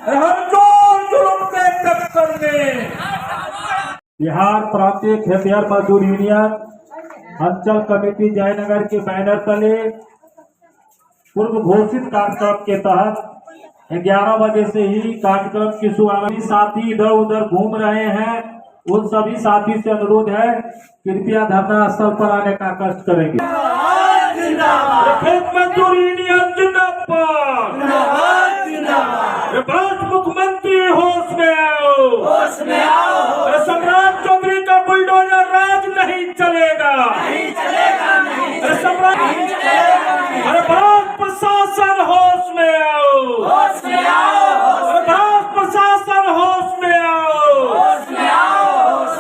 हम जोर जुलूम के टक्कर में बिहार प्रांतीय खेतिहर मजदूर यूनियन अंचल कमेटी जयनगर के बैनर तले पूर्व घोषित कार्यक्रम के तहत 11 बजे से ही कार्यक्रम की शुरुआत। साथी इधर उधर घूम रहे हैं, उन सभी साथी से अनुरोध है कृपया धरना स्थल पर आने का कष्ट करेंगे। खेत मजदूर यूनियन जिंदाबाद, मुख्यमंत्री होश में आओ, होश में आओ। सम्राट चौधरी का बुलडोजर राज नहीं चलेगा, नहीं चलेगा, नहीं चलेगा। अरे भारत प्रशासन होश में आओ, होश में आओ। भारत प्रशासन होश में आओ, होश में आओ।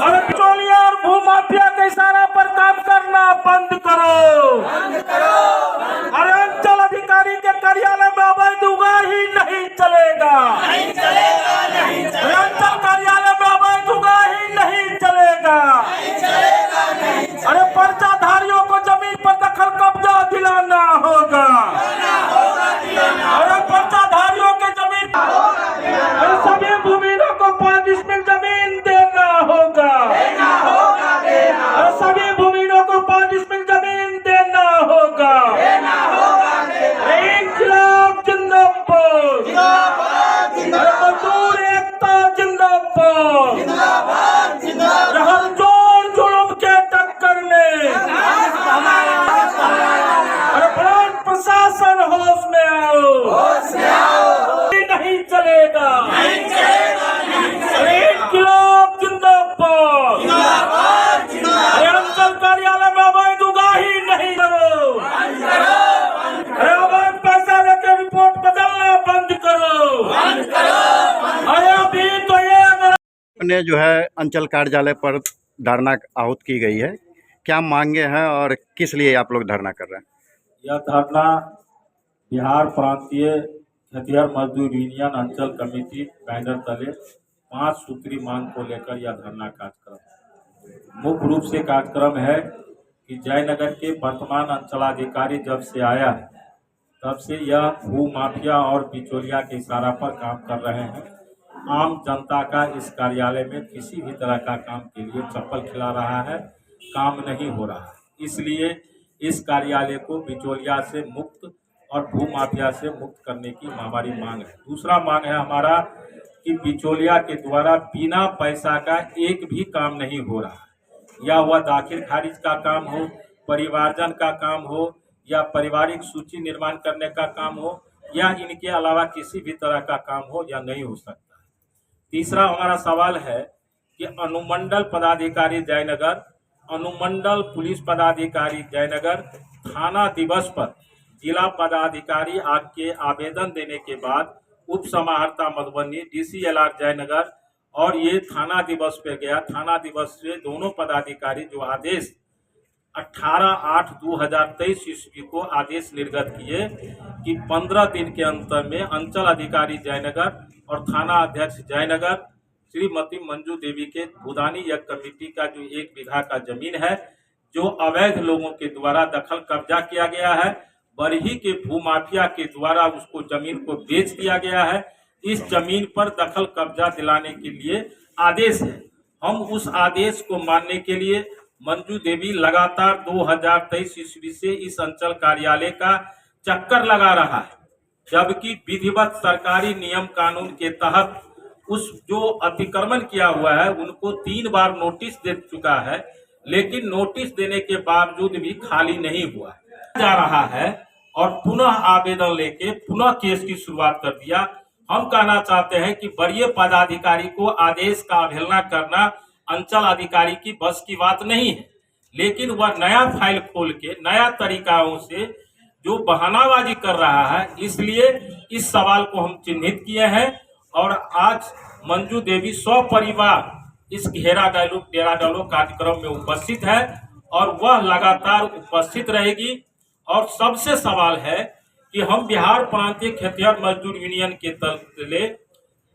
अरे पेट्रोलियम और भूमाफिया के इशारा पर काम करना बंद करो, बंद करो। अरे अंचल अधिकारी के कार्यालय में अवैध उगाही नहीं चलेगा, नहीं चलेगा, नहीं चलेगा। अंचल कार्यालय में अवैध उगाही नहीं चलेगा, नहीं चलेगा, नहीं चलेगा। अरे पर्चाधारियों को जमीन पर दखल कब्जा दिलाना होगा, अरे पर्चाधारियों के जमीन, अरे सभी भूमिहीनों को 5 मिनट जमीन देना होगा, अरे सभी भूमिहीनों को 5 मिनट जमीन देना होगा। इंकलाब जिंदाबाद, अरे मजदूर एकता जिंदाबाद, हर जोर जुलूम के टक्कर में। अरे भारत प्रशासन होश में आओ, होश में आओ। नहीं चलेगा, नहीं चलेगा, नहीं चलेगा। इंकलाब जिंदाबाद, अरे अंचल कार्यालय में अवैध उगाही नहीं करो, बंद करो। अरे अवैध पैसा लेके रिपोर्ट बदलना बंद करो, बंद करो। अरे अभी तो ये ने जो है अंचल कार्यालय पर धरना आहूत की गई है, क्या मांगे हैं और किस लिए आप लोग धरना कर रहे हैं? यह धरना बिहार प्रांतीय खेतिहर मजदूर यूनियन अंचल कमेटी बैनर तले 5 सूत्री मांग को लेकर यह धरना कार्यक्रम मुख्य रूप से कार्यक्रम है कि जयनगर के वर्तमान अंचलाधिकारी जब से आया है तब से यह भू माफिया और बिचौलिया के इशारा पर काम कर रहे हैं। आम जनता का इस कार्यालय में किसी भी तरह का काम के लिए चप्पल खिला रहा है, काम नहीं हो रहा है। इसलिए इस कार्यालय को बिचौलिया से मुक्त और भू माफिया से मुक्त करने की हमारी मांग है। दूसरा मांग है हमारा कि बिचौलिया के द्वारा बिना पैसा का एक भी काम नहीं हो रहा है, या वह दाखिल खारिज का काम हो, परिवारजन का काम हो, या पारिवारिक सूची निर्माण करने का काम हो, या इनके अलावा किसी भी तरह का काम हो, या नहीं हो सकता। तीसरा हमारा सवाल है कि अनुमंडल पदाधिकारी जयनगर, अनुमंडल पुलिस पदाधिकारी जयनगर थाना दिवस पर जिला पदाधिकारी के आवेदन देने के बाद उप समाहर्ता मधुबनी DCLR जयनगर और ये थाना दिवस पे गया। थाना दिवस से दोनों पदाधिकारी जो आदेश 18/8/2023 ईस्वी को आदेश निर्गत किए कि 15 दिन के अंतर में अंचल अधिकारी जयनगर और थाना अध्यक्ष जयनगर श्रीमती मंजू देवी के भूदानी यज्ञ कमेटी का जो 1 बीघा का जमीन है जो अवैध लोगों के द्वारा दखल कब्जा किया गया है, बरही के भूमाफिया के द्वारा उसको जमीन को बेच दिया गया है, इस जमीन पर दखल कब्जा दिलाने के लिए आदेश है। हम उस आदेश को मानने के लिए मंजू देवी लगातार 2023 ईस्वी से इस अंचल कार्यालय का चक्कर लगा रहा है, जबकि विधिवत सरकारी नियम कानून के तहत उस जो अतिक्रमण किया हुआ है उनको 3 बार नोटिस दे चुका है, लेकिन नोटिस देने के बावजूद भी खाली नहीं हुआ जा रहा है और पुनः आवेदन लेके पुनः केस की शुरुआत कर दिया। हम कहना चाहते हैं कि वरीय पदाधिकारी को आदेश का अवहेलना करना अंचल अधिकारी की बस की बात नहीं है, लेकिन वह नया फाइल खोल के नया तरीकाओं से जो बहानाबाजी कर रहा है, इसलिए इस सवाल को हम चिन्हित किए हैं और आज मंजू देवी 100 परिवार इस डेरा डालो कार्यक्रम में उपस्थित है और वह लगातार उपस्थित रहेगी। और सबसे सवाल है कि हम बिहार प्रांतीय खेतिहर मजदूर यूनियन के तले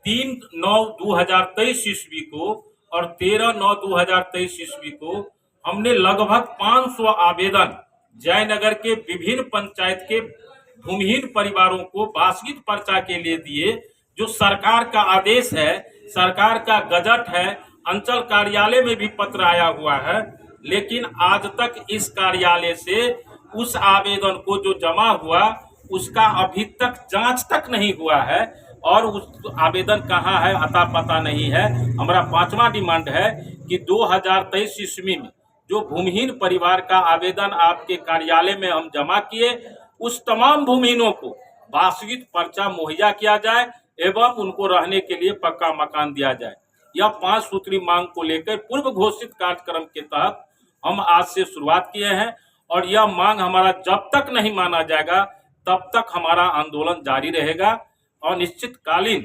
3/9/2023 ईस्वी को और 13/9/2023 ईस्वी को हमने लगभग 500 आवेदन जयनगर के विभिन्न पंचायत के भूमिहीन परिवारों को वास्तविक पर्चा के लिए दिए, जो सरकार का आदेश है, सरकार का गजट है, अंचल कार्यालय में भी पत्र आया हुआ है, लेकिन आज तक इस कार्यालय से उस आवेदन को जो जमा हुआ उसका अभी तक जांच तक नहीं हुआ है, और उस आवेदन कहाँ है अता पता नहीं है। हमारा 5वां डिमांड है कि 2023 ईस्वी में जो भूमिहीन परिवार का आवेदन आपके कार्यालय में हम जमा किए, उस तमाम भूमिहीनों को वास्तविक पर्चा मुहैया किया जाए एवं उनको रहने के लिए पक्का मकान दिया जाए। यह 5 सूत्री मांग को लेकर पूर्व घोषित कार्यक्रम के तहत हम आज से शुरुआत किए हैं, और यह मांग हमारा जब तक नहीं माना जाएगा तब तक हमारा आंदोलन जारी रहेगा, और निश्चितकालीन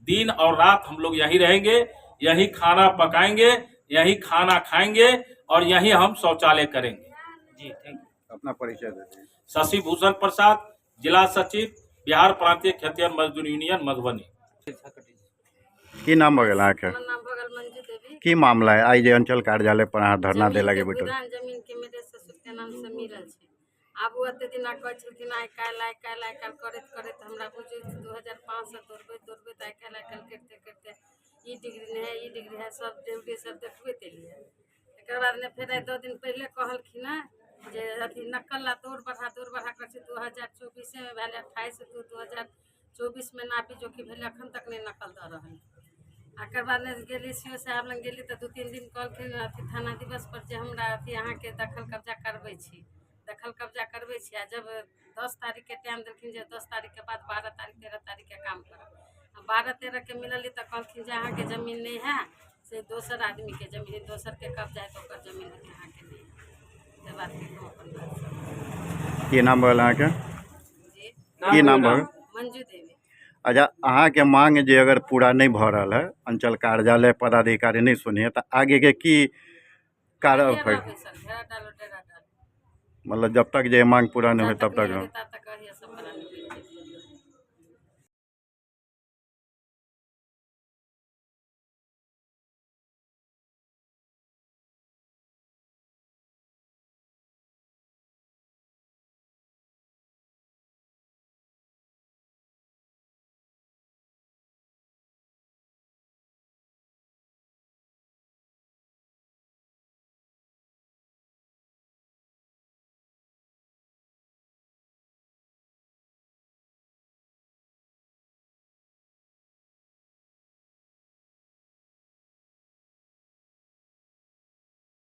दिन और रात हम लोग यहीं रहेंगे, यहीं खाना पकाएंगे, यहीं खाना खाएंगे और यहीं हम शौचालय करेंगे। जी, थैंक यू। अपना परिचय दे दीजिए। शशि भूषण प्रसाद, जिला सचिव, बिहार प्रांतीय खेतिहर मजदूर यूनियन मधुबनी। की नाम भगल अहाँके? हमर नाम भगल मंजू देवी। की मामला है आई जे अंचल कार्यालय पर अहाँ धरना दे लगे बैठल? जमीन के मेरे ससुर के नाम से मिलल छै। आब ओते दिना कहै छलखिन आइ काल्हि करैत करैत हमरा बुझियौ 2005 से दौड़बैत आइ काल्हि करते ई डिग्री है सब ड्यूटी सब देखबैत एलियै। एकर बाद ने फेर 2 दिन पहिले कहलखिन जे अथी नकल ला दौड़ बढ़ा कर 2024 में भेल 28 2024 में नापी जोखी भेल, अखन तक नहीं नकल दऽ रहल। एकर बाद गेली सीओ साहब लग गेली तऽ 2-3 दिन कहलखिन अथी थाना दिवस पर जे हमरा अथी अहाँ के दखल कब्जा करबै छी आ जब 10 तारीख के टाइम देलखिन जे 10 तारीख के बाद 12 तारीख 13 तारीख के काम करब। 12-13 के मिलली तऽ कहलखिन जे अहाँ के जमीन नहीं है, से दोसर आदमी के जमीन दोसर के कब्जा है तो ओकर जमीन अहाँ के नहीं है। से बात के हम अपन बात की नाम भगल अहाँके? जी की नाम भगल? मंजू देवी। अच्छा, अहाँके मांग जे अगर पूरा नहीं भ रहल है, अंचल कार्यालय पदाधिकारी नहीं सुनिए तो आगे के की कार्य डेरा डालो, मतलब जब तक ये मांग पूरा नहीं हो तब तक तब तक